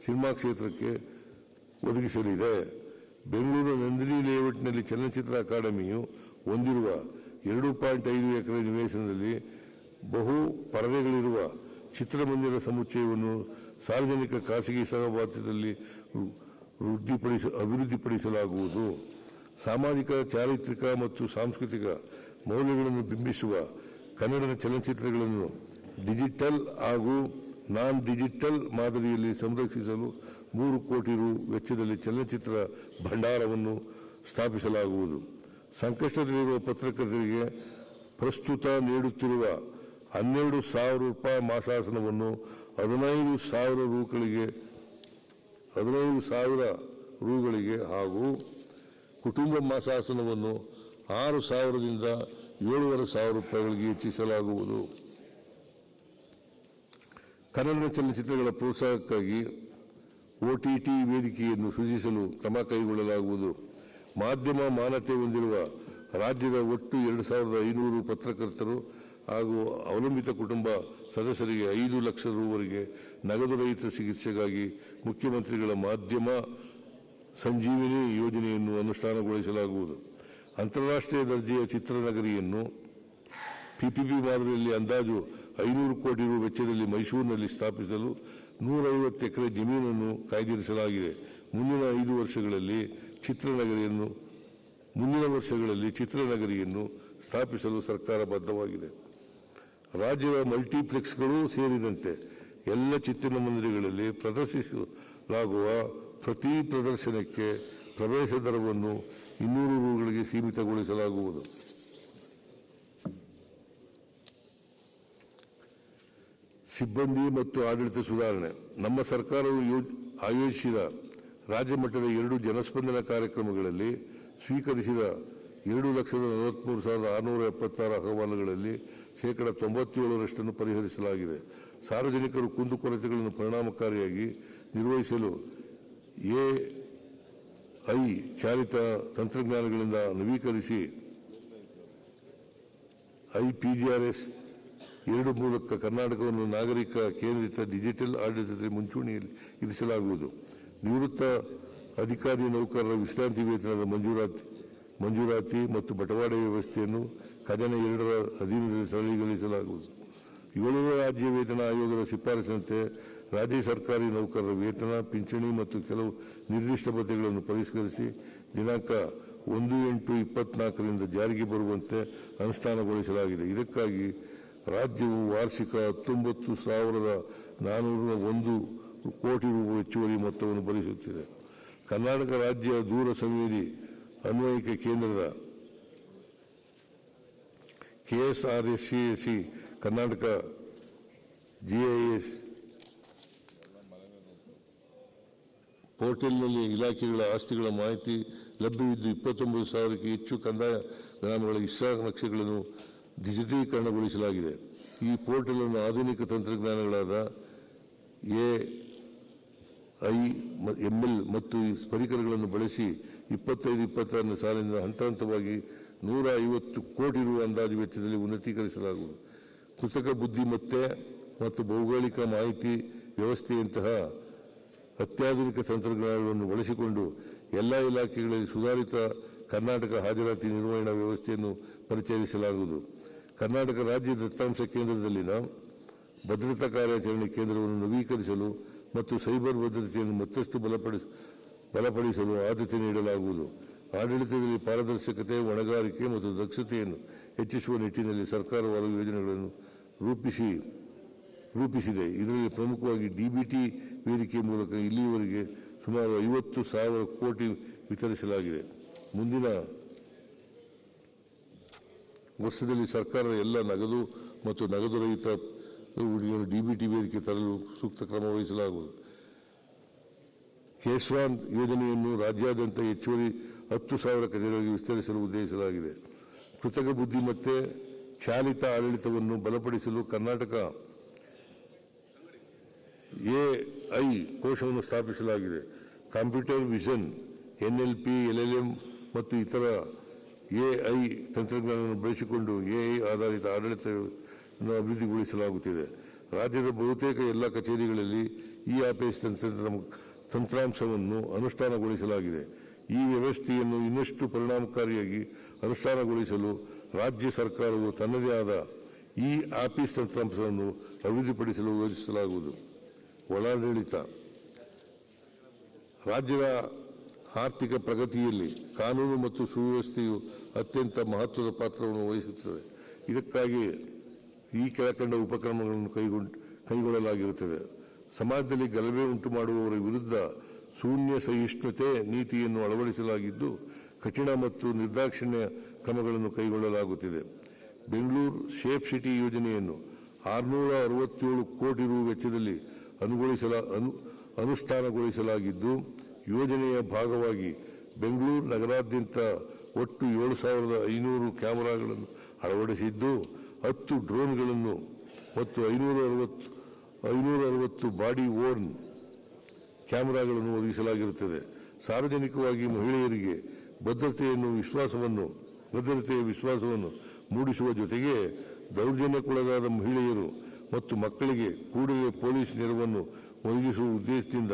Cinema ಕ್ಷೇತ್ರಕ್ಕೆ ಒದಗಿಸಲಿದೆ. ಬೆಂಗಳೂರು ನಂದಿನಿ ಲೇಔಟ್ನಲ್ಲಿ ಚಲನಚಿತ್ರ ಅಕಾಡೆಮಿಯು ಹೊಂದಿರುವ 2.5 ಎಕರೆ ನಿವೇಶನದಲ್ಲಿ ಬಹು ಪರದೆಗಳಿರುವ ಚಿತ್ರಮಂದಿರ ಸಮುಚ್ಚಯವನ್ನು ಸಾರ್ವಜನಿಕ ಖಾಸಗಿ ಸಹಭಾಗಿತ್ವದಲ್ಲಿ ಅಭಿವೃದ್ಧಿಪಡಿಸಲಾಗುವುದು. ಸಾಮಾಜಿಕ, ಚಾರಿತ್ರಿಕ ಮತ್ತು ಸಾಂಸ್ಕೃತಿಕ ಮೌಲ್ಯಗಳನ್ನು ಬಿಂಬಿಸುವ ಕನ್ನಡದ ಚಲನಚಿತ್ರಗಳನ್ನು ಡಿಜಿಟಲ್ ಹಾಗೂ ನಾನ್ ಡಿಜಿಟಲ್ ಮಾದರಿಯಲ್ಲಿ ಸಂರಕ್ಷಿಸಲು 3 ಕೋಟಿ ರು ವೆಚ್ಚದಲ್ಲಿ ಚಲನಚಿತ್ರ ಭಂಡಾರವನ್ನು ಸ್ಥಾಪಿಸಲಾಗುವುದು. ಸಂಕಷ್ಟದಲ್ಲಿರುವ ಪತ್ರಕರ್ತರಿಗೆ ಪ್ರಸ್ತುತ ನೀಡುತ್ತಿರುವ 12,000 ಮಾಸಾಸನವನ್ನು 15,000 ರೂಗಳಿಗೆ ಹಾಗೂ ಕುಟುಂಬ ಮಾಸಾಸನವನ್ನು 6,000ದಿಂದ 7,500 ರೂಪಾಯಿಗಳಿಗೆ ಹೆಚ್ಚಿಸಲಾಗುವುದು. ಕನ್ನಡ ಚಲನಚಿತ್ರಗಳ ಪ್ರೋತ್ಸಾಹಕ್ಕಾಗಿ OTT ವೇದಿಕೆಯನ್ನು ಸೃಜಿಸಲು ಕ್ರಮ ಕೈಗೊಳ್ಳಲಾಗುವುದು. ಮಾಧ್ಯಮ ಮಾನ್ಯತೆ ಹೊಂದಿರುವ ರಾಜ್ಯದ ಒಟ್ಟು 2,500 ಪತ್ರಕರ್ತರು ಹಾಗೂ ಅವಲಂಬಿತ ಕುಟುಂಬ ಸದಸ್ಯರಿಗೆ 5 ಲಕ್ಷ ರೂವರೆಗೆ ನಗದು ರಹಿತ ಚಿಕಿತ್ಸೆಗಾಗಿ ಮುಖ್ಯಮಂತ್ರಿಗಳ ಮಾಧ್ಯಮ ಸಂಜೀವಿನಿ ಯೋಜನೆಯನ್ನು ಅನುಷ್ಠಾನಗೊಳಿಸಲಾಗುವುದು. ಅಂತಾರಾಷ್ಟ್ರೀಯ ದರ್ಜೆಯ ಚಿತ್ರನಗರಿಯನ್ನು PPP ಮಾದರಿಯಲ್ಲಿ ಅಂದಾಜು 500 ಕೋಟಿ ರು ವೆಚ್ಚದಲ್ಲಿ ಮೈಸೂರಿನಲ್ಲಿ ಸ್ಥಾಪಿಸಲು 150 ಎಕರೆ ಜಮೀನನ್ನು ಕಾಯ್ದಿರಿಸಲಾಗಿದೆ. ಮುಂದಿನ ವರ್ಷಗಳಲ್ಲಿ ಚಿತ್ರನಗರಿಯನ್ನು ಸ್ಥಾಪಿಸಲು ಸರ್ಕಾರ ಬದ್ಧವಾಗಿದೆ. ರಾಜ್ಯದ ಮಲ್ಟಿಪ್ಲೆಕ್ಸ್ಗಳು ಸೇರಿದಂತೆ ಎಲ್ಲ ಚಿತ್ರಮಂದಿರಗಳಲ್ಲಿ ಪ್ರದರ್ಶಿಸಲಾಗುವ ಪ್ರತಿ ಪ್ರದರ್ಶನಕ್ಕೆ ಪ್ರವೇಶ ದರವನ್ನು 200 ರೂಗಳಿಗೆ ಸೀಮಿತಗೊಳಿಸಲಾಗುವುದು. ಸಿಬ್ಬಂದಿ ಮತ್ತು ಆಡಳಿತ ಸುಧಾರಣೆ. ನಮ್ಮ ಸರ್ಕಾರವು ಆಯೋಜಿಸಿದ ರಾಜ್ಯ ಮಟ್ಟದ 2 ಜನಸ್ಪಂದನ ಕಾರ್ಯಕ್ರಮಗಳಲ್ಲಿ ಸ್ವೀಕರಿಸಿದ 2,43,676 ಅಹವಾಲುಗಳಲ್ಲಿ 97% ಪರಿಹರಿಸಲಾಗಿದೆ. ಸಾರ್ವಜನಿಕರು ಕುಂದುಕೊರತೆಗಳನ್ನು ಪರಿಣಾಮಕಾರಿಯಾಗಿ ನಿರ್ವಹಿಸಲು AI ಚಾಲಿತ ತಂತ್ರಜ್ಞಾನಗಳಿಂದ ನವೀಕರಿಸಿ IPGRS 2 ಮೂಲಕ ಕರ್ನಾಟಕವನ್ನು ನಾಗರಿಕ ಕೇಂದ್ರಿತ ಡಿಜಿಟಲ್ ಆಡಳಿತದಲ್ಲಿ ಮುಂಚೂಣಿಯಲ್ಲಿ ಇರಿಸಲಾಗುವುದು. ನಿವೃತ್ತ ಅಧಿಕಾರಿ ನೌಕರರ ವಿಶ್ರಾಂತಿ ವೇತನದ ಮಂಜೂರಾತಿ ಮತ್ತು ಬಟವಾಡೆ ವ್ಯವಸ್ಥೆಯನ್ನು ಖಜಾನೆ 2ರ ಅಧೀನದಲ್ಲಿ ಸರಳೀಕರಿಸಲಾಗುವುದು. 7ನೇ ರಾಜ್ಯ ವೇತನ ಆಯೋಗದ ಶಿಫಾರಸಿನಂತೆ ರಾಜ್ಯ ಸರ್ಕಾರಿ ನೌಕರರ ವೇತನ, ಪಿಂಚಣಿ ಮತ್ತು ಕೆಲವು ನಿರ್ದಿಷ್ಟ ಭತ್ಯೆಗಳನ್ನು ಪರಿಷ್ಕರಿಸಿ ದಿನಾಂಕ 1/8/24ರಿಂದ ಜಾರಿಗೆ ಬರುವಂತೆ ಅನುಷ್ಠಾನಗೊಳಿಸಲಾಗಿದೆ. ಇದಕ್ಕಾಗಿ ರಾಜ್ಯವು ವಾರ್ಷಿಕ 19,401 ಕೋಟಿ ರು ಹೆಚ್ಚುವರಿ ಮೊತ್ತವನ್ನು ಭರಿಸುತ್ತಿದೆ. ಕರ್ನಾಟಕ ರಾಜ್ಯ ದೂರ ಸಂವೇದಿ ಅನ್ವಯಿಕೆ ಕೇಂದ್ರದ KSRSCSC ಕರ್ನಾಟಕ GIS ಪೋರ್ಟಲ್ನಲ್ಲಿ ಇಲಾಖೆಗಳ ಆಸ್ತಿಗಳ ಮಾಹಿತಿ ಲಭ್ಯವಿದ್ದು 29,000ಕ್ಕೆ ಹೆಚ್ಚು ಕಂದಾಯ ಗ್ರಾಮಗಳ ಇಸ್ರಾ ನಕ್ಷೆಗಳನ್ನು ಡಿಜಿಟಲೀಕರಣಗೊಳಿಸಲಾಗಿದೆ. ಈ ಪೋರ್ಟಲ್ ಅನ್ನು ಆಧುನಿಕ ತಂತ್ರಜ್ಞಾನಗಳಾದ AI, ML ಮತ್ತು ಪರಿಕರಗಳನ್ನು ಬಳಸಿ 25-26ನೇ ಸಾಲಿನಿಂದ ಹಂತವಾಗಿ 150 ಕೋಟಿ ರು ಅಂದಾಜು ವೆಚ್ಚದಲ್ಲಿ ಉನ್ನತೀಕರಿಸಲಾಗುವುದು. ಕೃತಕ ಬುದ್ಧಿಮತ್ತೆ ಮತ್ತು ಭೌಗೋಳಿಕ ಮಾಹಿತಿ ವ್ಯವಸ್ಥೆಯಂತಹ ಅತ್ಯಾಧುನಿಕ ತಂತ್ರಜ್ಞಾನಗಳನ್ನು ಬಳಸಿಕೊಂಡು ಎಲ್ಲ ಇಲಾಖೆಗಳಲ್ಲಿ ಸುಧಾರಿತ ಕರ್ನಾಟಕ ಹಾಜರಾತಿ ನಿರ್ವಹಣಾ ವ್ಯವಸ್ಥೆಯನ್ನು ಪರಿಚಯಿಸಲಾಗುವುದು. ಕರ್ನಾಟಕ ರಾಜ್ಯ ದತ್ತಾಂಶ ಕೇಂದ್ರದಲ್ಲಿನ ಭದ್ರತಾ ಕಾರ್ಯಾಚರಣೆ ಕೇಂದ್ರವನ್ನು ನವೀಕರಿಸಲು ಮತ್ತು ಸೈಬರ್ ಭದ್ರತೆಯನ್ನು ಮತ್ತಷ್ಟು ಬಲಪಡಿಸಲು ಆದ್ಯತೆ ನೀಡಲಾಗುವುದು. ಆಡಳಿತದಲ್ಲಿ ಪಾರದರ್ಶಕತೆ, ಹೊಣೆಗಾರಿಕೆ ಮತ್ತು ದಕ್ಷತೆಯನ್ನು ಹೆಚ್ಚಿಸುವ ನಿಟ್ಟಿನಲ್ಲಿ ಸರ್ಕಾರವು ಹಲವು ಯೋಜನೆಗಳನ್ನು ರೂಪಿಸಿದೆ. ಇದರಲ್ಲಿ ಪ್ರಮುಖವಾಗಿ DBT ವೇದಿಕೆ ಮೂಲಕ ಇಲ್ಲಿಯವರೆಗೆ ಸುಮಾರು 50,000 ಕೋಟಿ ವಿತರಿಸಲಾಗಿದೆ. ಮುಂದಿನ ವರ್ಷದಲ್ಲಿ ಸರ್ಕಾರದ ಎಲ್ಲ ನಗದು ಮತ್ತು ನಗದು ರಹಿತ DBT ವೇದಿಕೆ ತರಲು ಸೂಕ್ತ ಕ್ರಮ ವಹಿಸಲಾಗುವುದು. KSWAN ಯೋಜನೆಯನ್ನು ರಾಜ್ಯಾದ್ಯಂತ ಹೆಚ್ಚುವರಿ 10,000 ಕಚೇರಿಗಳಿಗೆ ವಿಸ್ತರಿಸಲು ಉದ್ದೇಶಿಸಲಾಗಿದೆ. ಕೃತಕ ಬುದ್ಧಿಮತ್ತೆ ಚಾಲಿತ ಆಡಳಿತವನ್ನು ಬಲಪಡಿಸಲು ಕರ್ನಾಟಕ AI ಕೋಶವನ್ನು ಸ್ಥಾಪಿಸಲಾಗಿದೆ. ಕಂಪ್ಯೂಟರ್ ವಿಷನ್, NLP, LLM ಮತ್ತು ಇತರ AI ತಂತ್ರಜ್ಞಾನವನ್ನು ಬಳಸಿಕೊಂಡು AI ಆಧಾರಿತ ಆಡಳಿತವನ್ನು ಅಭಿವೃದ್ಧಿಗೊಳಿಸಲಾಗುತ್ತಿದೆ. ರಾಜ್ಯದ ಬಹುತೇಕ ಎಲ್ಲ ಕಚೇರಿಗಳಲ್ಲಿ ಇ-ಆಫೀಸ್ ತಂತ್ರಾಂಶವನ್ನು ಅನುಷ್ಠಾನಗೊಳಿಸಲಾಗಿದೆ. ಈ ವ್ಯವಸ್ಥೆಯನ್ನು ಇನ್ನಷ್ಟು ಪರಿಣಾಮಕಾರಿಯಾಗಿ ಅನುಷ್ಠಾನಗೊಳಿಸಲು ರಾಜ್ಯ ಸರ್ಕಾರವು ತನ್ನದೇ ಆದ ಇ-ಆಫೀಸ್ ತಂತ್ರಾಂಶವನ್ನು ಅಭಿವೃದ್ಧಿಪಡಿಸಲು ಯೋಜಿಸಲಾಗುವುದು. ಒಳಾಡಳಿತ ರಾಜ್ಯದ ಆರ್ಥಿಕ ಪ್ರಗತಿಯಲ್ಲಿ ಕಾನೂನು ಮತ್ತು ಸುವ್ಯವಸ್ಥೆಯು ಅತ್ಯಂತ ಮಹತ್ವದ ಪಾತ್ರವನ್ನು ವಹಿಸುತ್ತದೆ. ಇದಕ್ಕಾಗಿ ಈ ಕೆಳಕಂಡ ಉಪಕ್ರಮಗಳನ್ನು ಕೈಗೊಳ್ಳಲಾಗಿರುತ್ತದೆ. ಸಮಾಜದಲ್ಲಿ ಗಲಭೆ ಉಂಟು ಮಾಡುವವರ ವಿರುದ್ಧ ಶೂನ್ಯ ಸಹಿಷ್ಣುತೆ ನೀತಿಯನ್ನು ಅಳವಡಿಸಲಾಗಿದ್ದು, ಕಠಿಣ ಮತ್ತು ನಿರ್ದಾಕ್ಷಿಣ್ಯ ಕ್ರಮಗಳನ್ನು ಕೈಗೊಳ್ಳಲಾಗುತ್ತಿದೆ. ಬೆಂಗಳೂರು ಸೇಫ್ ಸಿಟಿ ಯೋಜನೆಯನ್ನು 667 ಕೋಟಿ ರು ವೆಚ್ಚದಲ್ಲಿ ಅನುಷ್ಠಾನಗೊಳಿಸಲಾಗಿದ್ದು, ಯೋಜನೆಯ ಭಾಗವಾಗಿ ಬೆಂಗಳೂರು ನಗರಾದ್ಯಂತ ಒಟ್ಟು 7,500 ಕ್ಯಾಮೆರಾಗಳನ್ನು ಅಳವಡಿಸಿದ್ದು, 10 ಡ್ರೋನ್ಗಳನ್ನು ಮತ್ತು 560 ಬಾಡಿ ಓರ್ನ್ ಕ್ಯಾಮೆರಾಗಳನ್ನು ಒದಗಿಸಲಾಗಿರುತ್ತದೆ. ಸಾರ್ವಜನಿಕವಾಗಿ ಮಹಿಳೆಯರಿಗೆ ಭದ್ರತೆಯ ವಿಶ್ವಾಸವನ್ನು ಮೂಡಿಸುವ ಜೊತೆಗೆ ದೌರ್ಜನ್ಯಕ್ಕೊಳಗಾದ ಮಹಿಳೆಯರು ಮತ್ತು ಮಕ್ಕಳಿಗೆ ಕೂಡಲೇ ಪೊಲೀಸ್ ನೆರವನ್ನು ಒದಗಿಸುವ ಉದ್ದೇಶದಿಂದ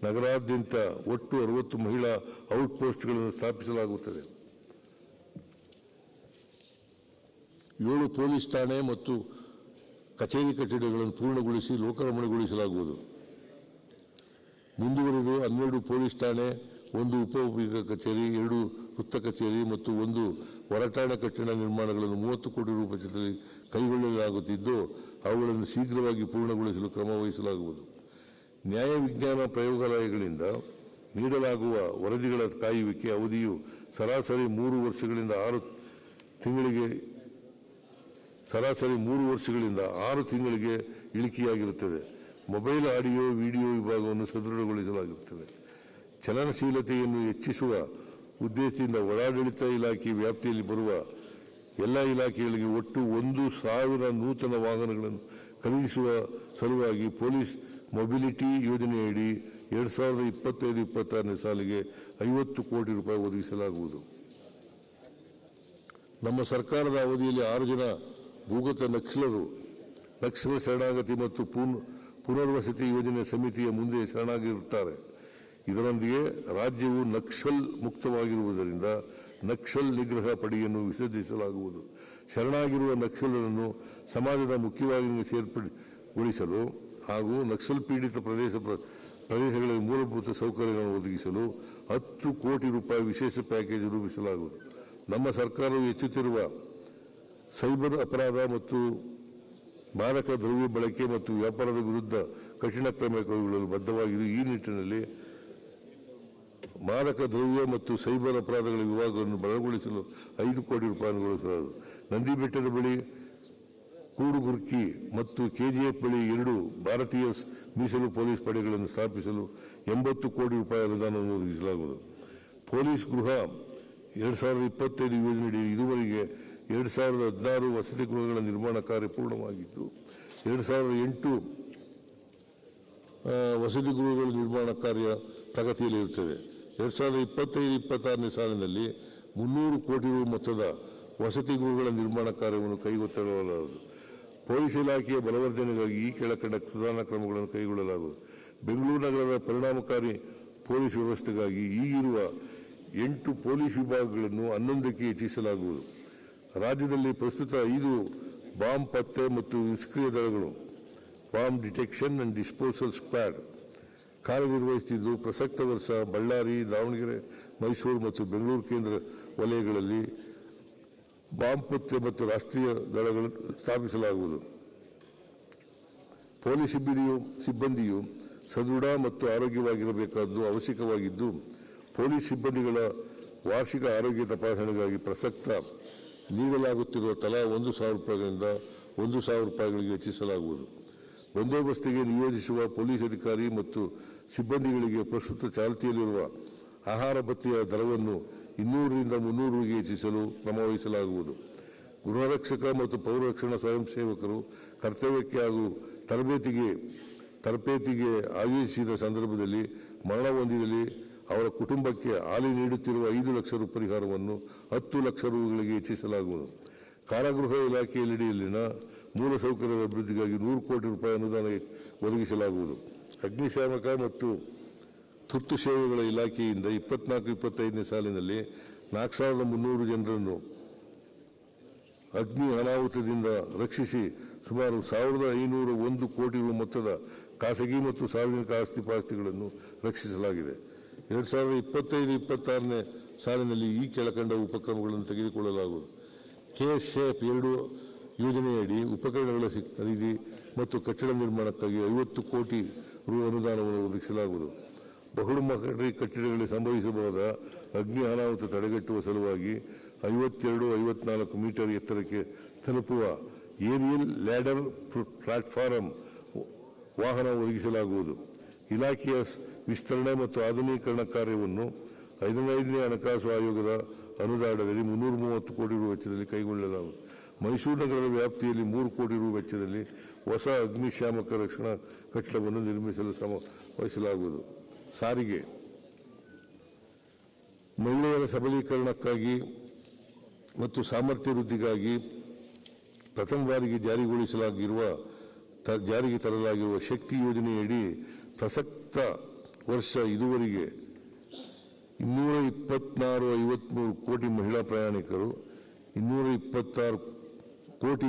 ನಗರಾದ್ಯಂತ ಒಟ್ಟು 60 ಮಹಿಳಾ ಔಟ್ಪೋಸ್ಟ್ಗಳನ್ನು ಸ್ಥಾಪಿಸಲಾಗುತ್ತದೆ. 7 ಪೊಲೀಸ್ ಠಾಣೆ ಮತ್ತು ಕಚೇರಿ ಕಟ್ಟಡಗಳನ್ನು ಪೂರ್ಣಗೊಳಿಸಿ ಲೋಕಾರ್ಪಣೆಗೊಳಿಸಲಾಗುವುದು. ಮುಂದುವರೆದು 12 ಪೊಲೀಸ್ ಠಾಣೆ, 1 ಉಪವಿಭಾಗ ಕಚೇರಿ, 2 ವೃತ್ತ ಕಚೇರಿ ಮತ್ತು 1 ಹೊರಠಾಣೆ ಕಟ್ಟಡ ನಿರ್ಮಾಣಗಳನ್ನು 30 ಕೋಟಿ ರು ವೆಚ್ಚದಲ್ಲಿ ಕೈಗೊಳ್ಳಲಾಗುತ್ತಿದ್ದು, ಅವುಗಳನ್ನು ಶೀಘ್ರವಾಗಿ ಪೂರ್ಣಗೊಳಿಸಲು ಕ್ರಮ ವಹಿಸಲಾಗುವುದು. ನ್ಯಾಯ ವಿಜ್ಞಾನ ಪ್ರಯೋಗಾಲಯಗಳಿಂದ ನೀಡಲಾಗುವ ವರದಿಗಳ ಕಾಯುವಿಕೆ ಅವಧಿಯು ಸರಾಸರಿ 3 ವರ್ಷಗಳಿಂದ 6 ತಿಂಗಳಿಗೆ ಇಳಿಕೆಯಾಗಿರುತ್ತದೆ. ಮೊಬೈಲ್ ಆಡಿಯೋ ವಿಡಿಯೋ ವಿಭಾಗವನ್ನು ಸದೃಢಗೊಳಿಸಲಾಗುತ್ತದೆ. ಚಲನಶೀಲತೆಯನ್ನು ಹೆಚ್ಚಿಸುವ ಉದ್ದೇಶದಿಂದ ಒಳಾಡಳಿತ ಇಲಾಖೆ ವ್ಯಾಪ್ತಿಯಲ್ಲಿ ಬರುವ ಎಲ್ಲ ಇಲಾಖೆಗಳಿಗೆ ಒಟ್ಟು 1,000 ನೂತನ ವಾಹನಗಳನ್ನು ಖರೀದಿಸುವ ಸಲುವಾಗಿ ಪೊಲೀಸ್ ಮೊಬಿಲಿಟಿ ಯೋಜನೆಯಡಿ 2025-26ನೇ ಸಾಲಿಗೆ 50 ಕೋಟಿ ರೂಪಾಯಿ ಒದಗಿಸಲಾಗುವುದು. ನಮ್ಮ ಸರ್ಕಾರದ ಅವಧಿಯಲ್ಲಿ 6 ಜನ ಭೂಗತ ನಕ್ಸಲ್ ಶರಣಾಗತಿ ಮತ್ತು ಪುನರ್ವಸತಿ ಯೋಜನೆ ಸಮಿತಿಯ ಮುಂದೆ ಶರಣಾಗಿರುತ್ತಾರೆ. ಇದರೊಂದಿಗೆ ರಾಜ್ಯವು ನಕ್ಸಲ್ ಮುಕ್ತವಾಗಿರುವುದರಿಂದ ನಕ್ಸಲ್ ನಿಗ್ರಹ ಪಡೆಯನ್ನು ವಿಸರ್ಜಿಸಲಾಗುವುದು. ಶರಣಾಗಿರುವ ನಕ್ಸಲರನ್ನು ಸಮಾಜದ ಮುಖ್ಯವಾಹಿನಿಗೆ ಸೇರ್ಪಡೆಗೊಳಿಸಲು ಹಾಗೂ ನಕ್ಸಲ್ ಪೀಡಿತ ಪ್ರದೇಶಗಳಲ್ಲಿ ಮೂಲಭೂತ ಸೌಕರ್ಯಗಳನ್ನು ಒದಗಿಸಲು 10 ಕೋಟಿ ರೂಪಾಯಿ ವಿಶೇಷ ಪ್ಯಾಕೇಜ್ ರೂಪಿಸಲಾಗುವುದು. ನಮ್ಮ ಸರ್ಕಾರವು ಹೆಚ್ಚುತ್ತಿರುವ ಸೈಬರ್ ಅಪರಾಧ ಮತ್ತು ಮಾದಕ ದ್ರವ್ಯ ಬಳಕೆ ಮತ್ತು ವ್ಯಾಪಾರದ ವಿರುದ್ಧ ಕಠಿಣ ಕ್ರಮ ಕೈಗೊಳ್ಳಲು ಬದ್ಧವಾಗಿದ್ದು, ಈ ನಿಟ್ಟಿನಲ್ಲಿ ಮಾದಕ ದ್ರವ್ಯ ಮತ್ತು ಸೈಬರ್ ಅಪರಾಧಗಳ ವಿಭಾಗವನ್ನು ಬಲಗೊಳಿಸಲು 5 ಕೋಟಿ ರೂಪಾಯಿ ಅನುಗೊಳಿಸಲಾಗುವುದು. ನಂದಿಬೆಟ್ಟದ ಬಳಿ ಕೂಡುಗುರ್ಕಿ ಮತ್ತು ಕೆಜಿಎಫ್ ಬಳಿ 2 ಭಾರತೀಯ ಮೀಸಲು ಪೊಲೀಸ್ ಪಡೆಗಳನ್ನು ಸ್ಥಾಪಿಸಲು 80 ಕೋಟಿ ರೂಪಾಯಿ ಅನುದಾನವನ್ನು ಒದಗಿಸಲಾಗುವುದು. ಪೊಲೀಸ್ ಗೃಹ 2025 ಯೋಜನೆಯಡಿ ಇದುವರೆಗೆ 2016 ವಸತಿ ಗೃಹಗಳ ನಿರ್ಮಾಣ ಕಾರ್ಯ ಪೂರ್ಣವಾಗಿದ್ದು, 2008 ವಸತಿ ಗೃಹಗಳ ನಿರ್ಮಾಣ ಕಾರ್ಯ ಪ್ರಗತಿಯಲ್ಲಿರುತ್ತದೆ. 2025-26ನೇ ಸಾಲಿನಲ್ಲಿ 300 ಕೋಟಿ ರು ಮೊತ್ತದ ವಸತಿ ಗೃಹಗಳ ನಿರ್ಮಾಣ ಕಾರ್ಯವನ್ನು ಕೈಗೆತ್ತಿಕೊಳ್ಳಲಾಗುವುದು. ಪೊಲೀಸ್ ಇಲಾಖೆಯ ಬಲವರ್ಧನೆಗಾಗಿ ಈ ಕೆಳಕಂಡ ಸುಧಾರಣಾ ಕ್ರಮಗಳನ್ನು ಕೈಗೊಳ್ಳಲಾಗುವುದು. ಬೆಂಗಳೂರು ನಗರದ ಪರಿಣಾಮಕಾರಿ ಪೊಲೀಸ್ ವ್ಯವಸ್ಥೆಗಾಗಿ ಈಗಿರುವ 8 ಪೊಲೀಸ್ ವಿಭಾಗಗಳನ್ನು 11ಕ್ಕೆ ಹೆಚ್ಚಿಸಲಾಗುವುದು. ರಾಜ್ಯದಲ್ಲಿ ಪ್ರಸ್ತುತ 5 ಬಾಂಬ್ ಪತ್ತೆ ಮತ್ತು ನಿಷ್ಕ್ರಿಯ ದಳಗಳು bomb detection and disposal squad ಕಾರ್ಯನಿರ್ವಹಿಸುತ್ತಿದ್ದು, ಪ್ರಸಕ್ತ ವರ್ಷ ಬಳ್ಳಾರಿ, ದಾವಣಗೆರೆ, ಮೈಸೂರು ಮತ್ತು ಬೆಂಗಳೂರು ಕೇಂದ್ರ ವಲಯಗಳಲ್ಲಿ ಬಾಂಬ್ ಪತ್ತೆ ಮತ್ತು ರಾಷ್ಟ್ರೀಯ ದಳಗಳನ್ನು ಸ್ಥಾಪಿಸಲಾಗುವುದು. ಪೊಲೀಸ್ ಸಿಬ್ಬಂದಿಯು ಸದೃಢ ಮತ್ತು ಆರೋಗ್ಯವಾಗಿರಬೇಕಾದ್ದು ಅವಶ್ಯಕವಾಗಿದ್ದು, ಪೊಲೀಸ್ ಸಿಬ್ಬಂದಿಗಳ ವಾರ್ಷಿಕ ಆರೋಗ್ಯ ತಪಾಸಣೆಗಾಗಿ ಪ್ರಸಕ್ತ ನೀಡಲಾಗುತ್ತಿರುವ ತಲಾ 1,000 ರೂಪಾಯಿಗಳಿಂದ 1,000 ರೂಪಾಯಿಗಳಿಗೆ ಹೆಚ್ಚಿಸಲಾಗುವುದು. ಬಂದೋಬಸ್ತಿಗೆ ನಿಯೋಜಿಸುವ ಪೊಲೀಸ್ ಅಧಿಕಾರಿ ಮತ್ತು ಸಿಬ್ಬಂದಿಗಳಿಗೆ ಪ್ರಸ್ತುತ ಚಾಲ್ತಿಯಲ್ಲಿರುವ ಆಹಾರ ಭತ್ಯೆಯ ದರವನ್ನು 200ರಿಂದ 300ಗೆ ಹೆಚ್ಚಿಸಲು ಕ್ರಮ ವಹಿಸಲಾಗುವುದು. ಗೃಹರಕ್ಷಕ ಮತ್ತು ಪೌರರಕ್ಷಣಾ ಸ್ವಯಂ ಸೇವಕರು ಕರ್ತವ್ಯಕ್ಕೆ ಹಾಗೂ ತರಬೇತಿಗೆ ಆಯೋಜಿಸಿದ ಸಂದರ್ಭದಲ್ಲಿ ಮರಣ ಹೊಂದಿದಲ್ಲಿ ಅವರ ಕುಟುಂಬಕ್ಕೆ ಹಾಲಿ ನೀಡುತ್ತಿರುವ 5 ಲಕ್ಷ ರು ಪರಿಹಾರವನ್ನು 10 ಲಕ್ಷ ರುಗಳಿಗೆ ಹೆಚ್ಚಿಸಲಾಗುವುದು. ಕಾರಾಗೃಹ ಇಲಾಖೆಯಡಿಯಲ್ಲಿನ ಮೂಲಸೌಕರ್ಯದ ಅಭಿವೃದ್ಧಿಗಾಗಿ 100 ಕೋಟಿ ರೂಪಾಯಿ ಅನುದಾನ ಒದಗಿಸಲಾಗುವುದು. ಅಗ್ನಿಶಾಮಕ ಮತ್ತು ತುರ್ತು ಸೇವೆಗಳ ಇಲಾಖೆಯಿಂದ 24-25ನೇ ಸಾಲಿನಲ್ಲಿ 4,300 ಜನರನ್ನು ಅಗ್ನಿ ಅನಾಹುತದಿಂದ ರಕ್ಷಿಸಿ ಸುಮಾರು 1,501 ಕೋಟಿ ರು ಮೊತ್ತದ ಖಾಸಗಿ ಮತ್ತು ಸಾರ್ವಜನಿಕ ಆಸ್ತಿಪಾಸ್ತಿಗಳನ್ನು ರಕ್ಷಿಸಲಾಗಿದೆ. 2025-26ನೇ ಸಾಲಿನಲ್ಲಿ ಈ ಕೆಳಕಂಡ ಉಪಕ್ರಮಗಳನ್ನು ತೆಗೆದುಕೊಳ್ಳಲಾಗುವುದು. ಕೆಎಸ್ಎಫ್ 2 ಯೋಜನೆಯಡಿ ಉಪಕರಣಗಳ ಖರೀದಿ ಮತ್ತು ಕಟ್ಟಡ ನಿರ್ಮಾಣಕ್ಕಾಗಿ 50 ಕೋಟಿ ರು ಅನುದಾನವನ್ನು ಒದಗಿಸಲಾಗುವುದು. ಬಹುಮಹಡಿ ಕಟ್ಟಡಗಳಲ್ಲಿ ಸಂಭವಿಸಬಹುದಾದ ಅಗ್ನಿ ಅನಾಹುತ ತಡೆಗಟ್ಟುವ ಸಲುವಾಗಿ 52-54 ಮೀಟರ್ ಎತ್ತರಕ್ಕೆ ತಲುಪುವ ಏರಿಯಲ್ ಲ್ಯಾಡರ್ ಪ್ಲಾಟ್ಫಾರಂ ವಾಹನ ಒದಗಿಸಲಾಗುವುದು. ಇಲಾಖೆಯ ವಿಸ್ತರಣೆ ಮತ್ತು ಆಧುನೀಕರಣ ಕಾರ್ಯವನ್ನು 15ನೇ ಹಣಕಾಸು ಆಯೋಗದ ಅನುದಾನದಲ್ಲಿ 330 ಕೋಟಿ ರು ವೆಚ್ಚದಲ್ಲಿ ಕೈಗೊಳ್ಳಲಾಗುವುದು. ಮೈಸೂರು ನಗರದ ವ್ಯಾಪ್ತಿಯಲ್ಲಿ 3 ಕೋಟಿ ರು ವೆಚ್ಚದಲ್ಲಿ ಹೊಸ ಅಗ್ನಿಶಾಮಕ ರಕ್ಷಣಾ ಕಟ್ಟಡವನ್ನು ನಿರ್ಮಿಸಲು ಶ್ರಮ ವಹಿಸಲಾಗುವುದು. ಸಾರಿಗೆ ಮಹಿಳೆಯರ ಸಬಲೀಕರಣಕ್ಕಾಗಿ ಮತ್ತು ಸಾಮರ್ಥ್ಯ ವೃದ್ಧಿಗಾಗಿ ಪ್ರಥಮ ಬಾರಿಗೆ ಜಾರಿಗೆ ತರಲಾಗಿರುವ ಶಕ್ತಿ ಯೋಜನೆಯಡಿ ಪ್ರಸಕ್ತ ವರ್ಷ ಇದುವರೆಗೆ 224.53 ಕೋಟಿ ಮಹಿಳಾ ಪ್ರಯಾಣಿಕರು, 226.53 ಕೋಟಿ